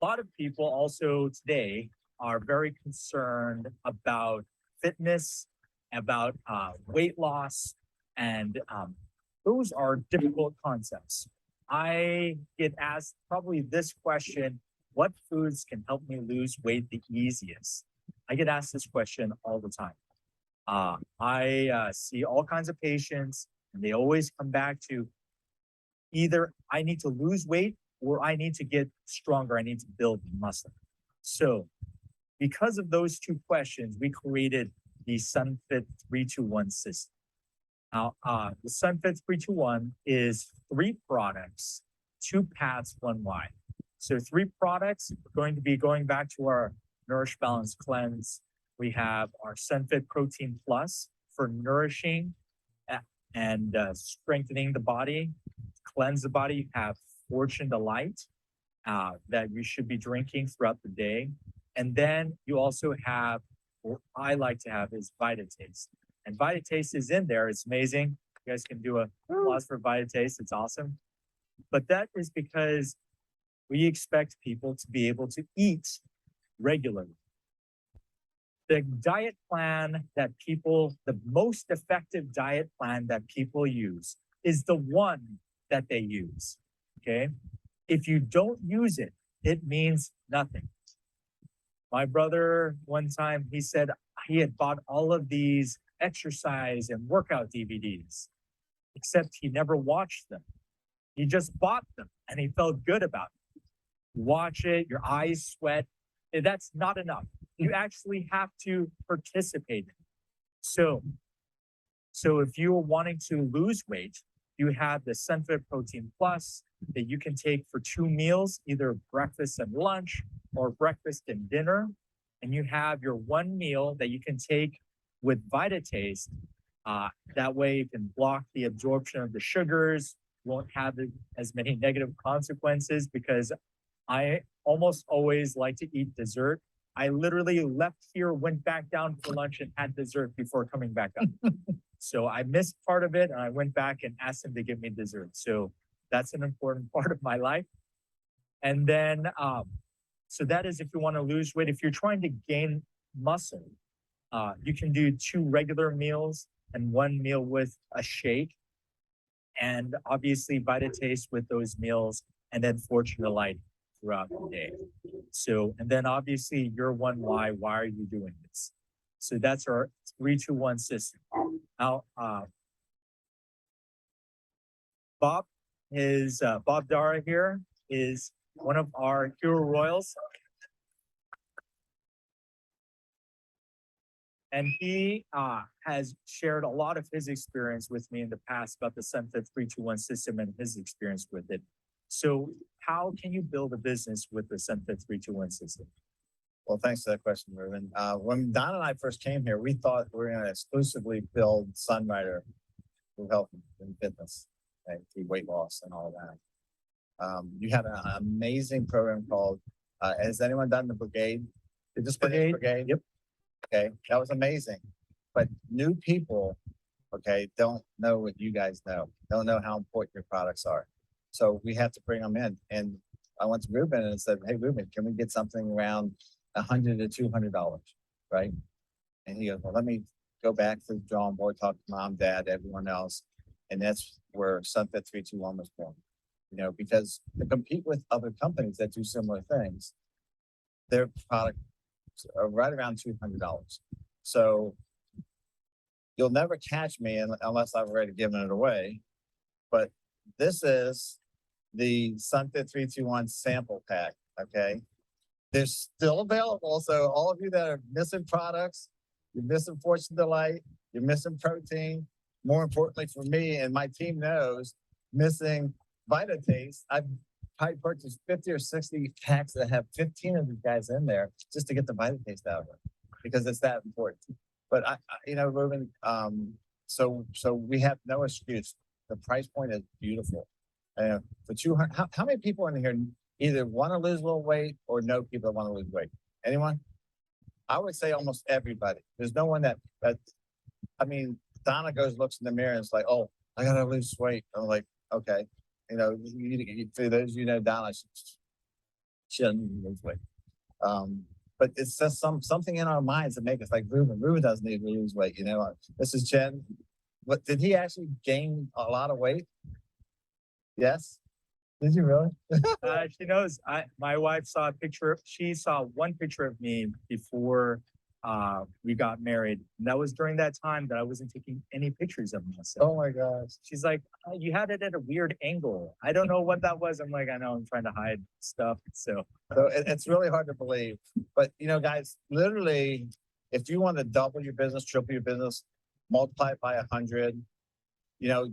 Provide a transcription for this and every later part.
A lot of people also today are very concerned about fitness, about weight loss, and those are difficult concepts. I get asked probably this question: what foods can help me lose weight the easiest? I get asked this question all the time. I see all kinds of patients, and they always come back to either I need to lose weight or I need to get stronger. I need to build muscle. So, because of those two questions, we created the SunFit 321 system. Now, the SunFit 321 is three products, two paths, one why. So, three products. We're going to be going back to our Nourish Balance Cleanse. We have our SunFit Protein Plus for nourishing and strengthening the body, cleanse the body. You have Fortune Delight that you should be drinking throughout the day. And then you also have, what I like to have is VitaTaste. And VitaTaste is in there. It's amazing. You guys can do a applause for VitaTaste. It's awesome. But that is because we expect people to be able to eat regularly. The diet plan that people, the most effective diet plan that people use is the one that they use. Okay. If you don't use it, it means nothing. My brother, one time, he said he had bought all of these exercise and workout DVDs, except he never watched them. He just bought them and he felt good about it. Watch it, your eyes sweat. That's not enough. You actually have to participate in it. So if you're wanting to lose weight, you have the SunFit Protein Plus that you can take for 2 meals, either breakfast and lunch or breakfast and dinner. And you have your one meal that you can take with VitaTaste. That way you can block the absorption of the sugars, won't have as many negative consequences because I almost always like to eat dessert. I literally left here, went back down for lunch and had dessert before coming back up. So I missed part of it and I went back and asked him to give me dessert. So that's an important part of my life. And then, so that is if you want to lose weight. If you're trying to gain muscle, you can do 2 regular meals and 1 meal with a shake. And obviously VitaTaste with those meals and then Fortune Delight throughout the day. So, and then obviously your one why are you doing this? So that's our 3-2-1 system. Now, Bob Darrah here is one of our Hero Royals. And he has shared a lot of his experience with me in the past about the SunFit 3-2-1 system and his experience with it. So how can you build a business with the SunFit 3-2-1 system? Well, thanks for that question, Reuben. When Don and I first came here, we thought we were going to exclusively build Sunrider through health and fitness, right, through weight loss and all that. You had an amazing program called, has anyone done the Brigade? Did this Brigade? Yep. Okay, that was amazing. But new people, okay, don't know what you guys know, don't know how important your products are. So we have to bring them in. And I went to Reuben and said, hey, Reuben, can we get something around $100 to $200, right? And he goes, well, let me go back to the drawing board, talk to mom, dad, everyone else. And that's where SunFit 3-2-1 was born. You know, because to compete with other companies that do similar things, their products are right around $200. So you'll never catch me unless I've already given it away. But this is the SunFit 3-2-1 sample pack, okay? They're still available. So all of you that are missing products, you're missing Fortune Delight, you're missing protein. More importantly for me, and my team knows, missing VitaTaste. I've probably purchased 50 or 60 packs that have 15 of these guys in there just to get the VitaTaste out of it because it's that important. But you know, Reuben, so we have no excuse. The price point is beautiful. For 200, how many people in here either want to lose a little weight or know people that want to lose weight? Anyone? I would say almost everybody. There's no one that I mean, Donna looks in the mirror and it's like, oh, I gotta lose weight. I'm like, okay, you know, for those you know, Donna, She doesn't need to lose weight. But it's just something in our minds that make us like Reuben. Reuben doesn't need to lose weight, you know. This is Jen. What did he actually gain a lot of weight? Yes. Did you really? She knows. My wife saw a picture. She saw one picture of me before we got married. And that was during that time that I wasn't taking any pictures of myself. Oh my gosh. She's like, you had it at a weird angle. I don't know what that was. I'm like, I know I'm trying to hide stuff. So It's really hard to believe. But you know, guys, literally, if you want to double your business, triple your business, multiply it by 100, you know,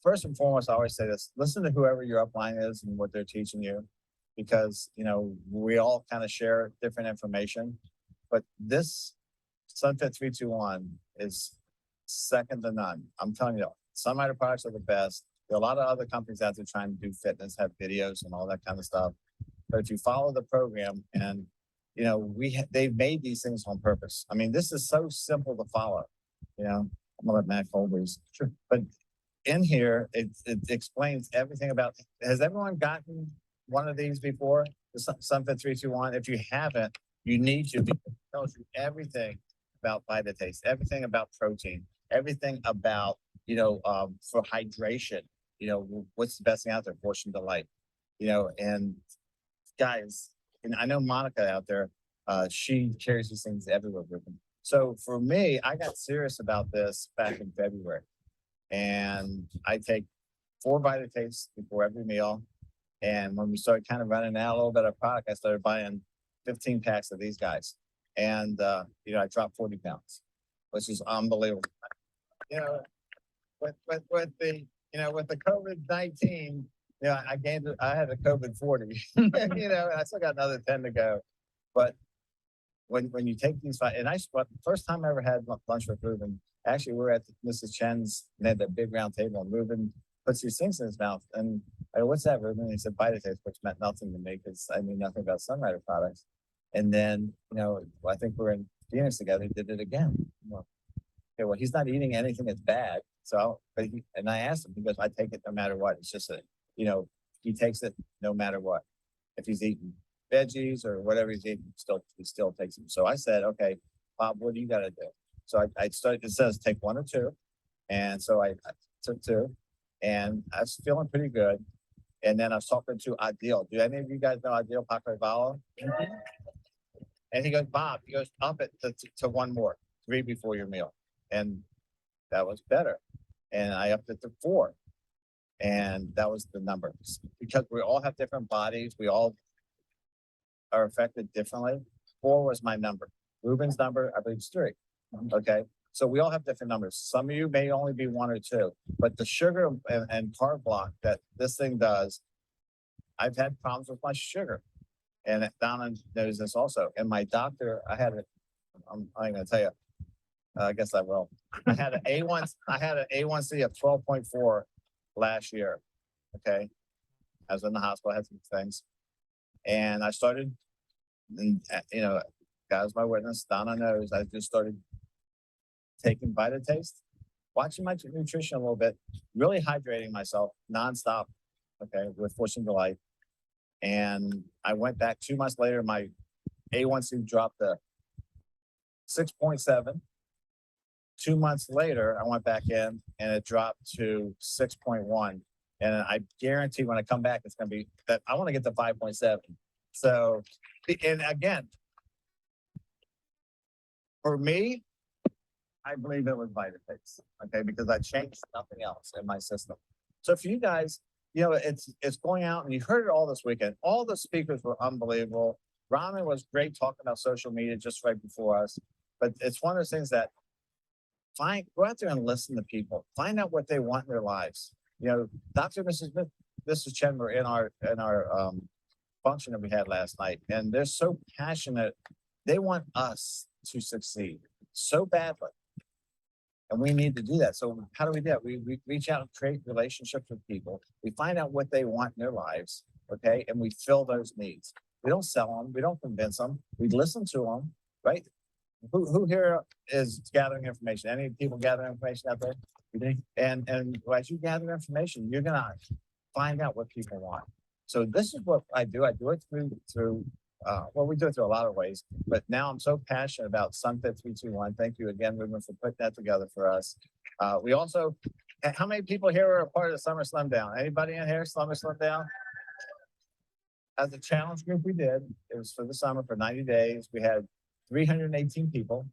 first and foremost, I always say this: listen to whoever your upline is and what they're teaching you, because you know we all kind of share different information. But this SunFit321 is second to none. I'm telling you, SunRider products are the best. There are a lot of other companies out there trying to do fitness, have videos and all that kind of stuff. But if you follow the program, and you know they've made these things on purpose. I mean, this is so simple to follow. You know, I'm gonna let Matt hold these. Sure. But in here, it explains everything about. Has everyone gotten one of these before? The SunFit321. If you haven't, you need to, because it tells you everything about VitaTaste, everything about protein, everything about, you know, for hydration, you know, what's the best thing out there? Portion Delight, you know, and guys, and I know Monica out there, she carries these things everywhere with them. So for me, I got serious about this back in February, and I take 4 VitaTaste before every meal. And when we started kind of running out a little bit of product, I started buying 15 packs of these guys. And, you know, I dropped 40 pounds, which is unbelievable. You know, with the, you know, with the COVID-19, you know, I had a COVID 40, you know, and I still got another 10 to go. But when you take these, and the first time I ever had lunch with Reuben, actually we were at Mrs. Chen's, and they had that big round table, and Reuben puts these things in his mouth. And I go, what's that, Reuben? And he said, VitaTaste, which meant nothing to me because I knew nothing about SunRider products. And then, you know, I think we're in Phoenix together. He did it again. Well, okay, well, he's not eating anything that's bad. So, and I asked him, he goes, I take it no matter what. It's just that, you know, he takes it no matter what. If he's eating veggies or whatever he's eating, he still takes them. So I said, okay, Bob, what do you got to do? So I started, it says take 1 or 2. And so I took 2, and I was feeling pretty good. And then I was talking to Adil. Do any of you guys know Adil Pakravalo? And he goes, Bob, he goes, up it to 1 more, 3 before your meal. And that was better. And I upped it to 4. And that was the number. Because we all have different bodies. We all are affected differently. 4 was my number. Reuben's number, I believe, is 3. Okay. So we all have different numbers. Some of you may only be 1 or 2, but the sugar and carb block that this thing does, I've had problems with my sugar. And Donna knows this also. And my doctor, I had it. I'm going to tell you. I guess I will. I had an A1C of 12.4 last year. Okay, I was in the hospital. I had some things, and I started. And you know, God's my witness. Donna knows. I just started taking VitaTaste, watching my nutrition a little bit, really hydrating myself nonstop. Okay, with Portion Delight. And I went back 2 months later, my A1C dropped to 6.7. 2 months later, I went back in and it dropped to 6.1. And I guarantee when I come back, it's going to be that I want to get to 5.7. So, and again, for me, I believe it was VitaTaste, okay, because I changed nothing else in my system. So for you guys, you know, it's going out, and you heard it all this weekend. All the speakers were unbelievable. Ramen was great talking about social media just right before us. But it's one of those things that go out there and listen to people. Find out what they want in their lives. You know, Dr. and Mrs. Chen were in our function that we had last night, and they're so passionate. They want us to succeed so badly. And we need to do that. So how do we do that? We reach out and create relationships with people. We find out what they want in their lives, okay? And we fill those needs. We don't sell them. We don't convince them. We listen to them, right? Who here is gathering information? Any people gathering information out there? And as you gather information, you're gonna find out what people want. So this is what I do. I do it through well, we do it through a lot of ways, but now I'm so passionate about SunFit321. Thank you again, Reuben, for putting that together for us. We also, how many people here are a part of the Summer Slim Down? Anybody in here, Summer Slim Down? As a challenge group we did, it was for the summer for 90 days. We had 318 people.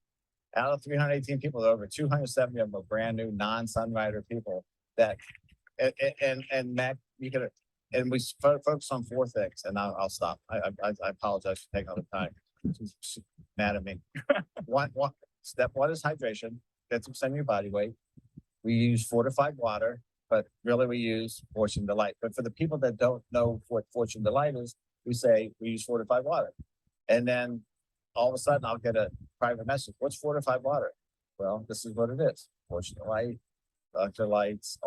Out of 318 people, over 270 of them were brand new non-Sunrider people that, and Mac, you could, and we focused on four things, and I'll stop. I apologize for taking all the time. She's mad at me. Step one is hydration. Get some of your body weight. We use fortified water, but really we use Fortune Delight. But for the people that don't know what Fortune Delight is, we say we use fortified water. And then all of a sudden I'll get a private message. What's fortified water? Well, this is what it is. Fortune Delight, electrolytes.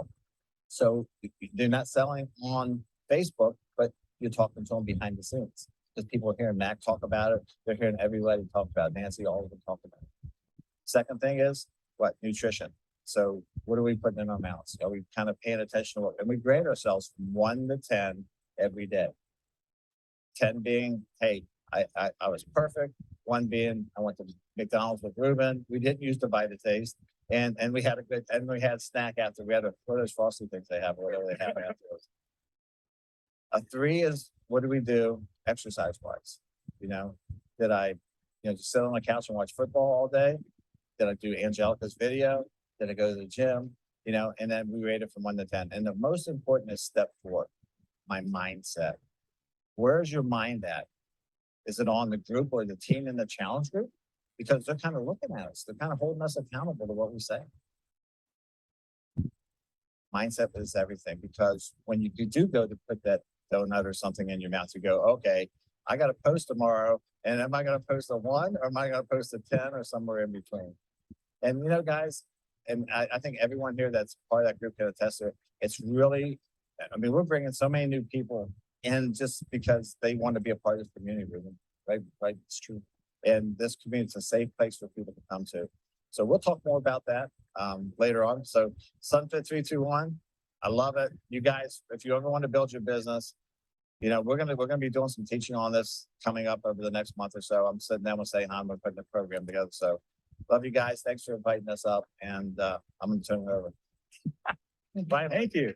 So they're not selling on Facebook, but you're talking to them behind the scenes. Because people are hearing Mac talk about it. They're hearing everybody talk about it. Nancy, all of them talk about it. Second thing is what? Nutrition. So what are we putting in our mouths? Are we kind of paying attention to what, and we grade ourselves from 1 to 10 every day. 10 being, hey, I was perfect. 1 being, I went to McDonald's with Reuben. We didn't use the Vita-Taste. And we had we had snack after. We had what are those frosty things they have, or whatever they have afterwards. A 3 is, what do we do exercise wise? Did I, just sit on the couch and watch football all day? Did I do Angelica's video? Did I go to the gym? And then we rate it from 1 to 10. And the most important is step 4, my mindset. Where's your mind at? Is it on the group or the team in the challenge group? Because they're kind of looking at us. They're kind of holding us accountable to what we say. Mindset is everything, because when you do go to put that donut or something in your mouth, you go, okay, I got to post tomorrow. And am I going to post a 1 or am I going to post a 10 or somewhere in between? And guys, and I think everyone here that's part of that group can attest to it. It's really, we're bringing so many new people in just because they want to be a part of this community, right? It's true. And this community is a safe place for people to come to. So we'll talk more about that later on. So SunFit321, I love it. You guys, if you ever want to build your business, we're gonna be doing some teaching on this coming up over the next month or so. I'm sitting down and saying I'm gonna put the program together. So love you guys. Thanks for inviting us up, and I'm gonna turn it over. Bye. Thank you.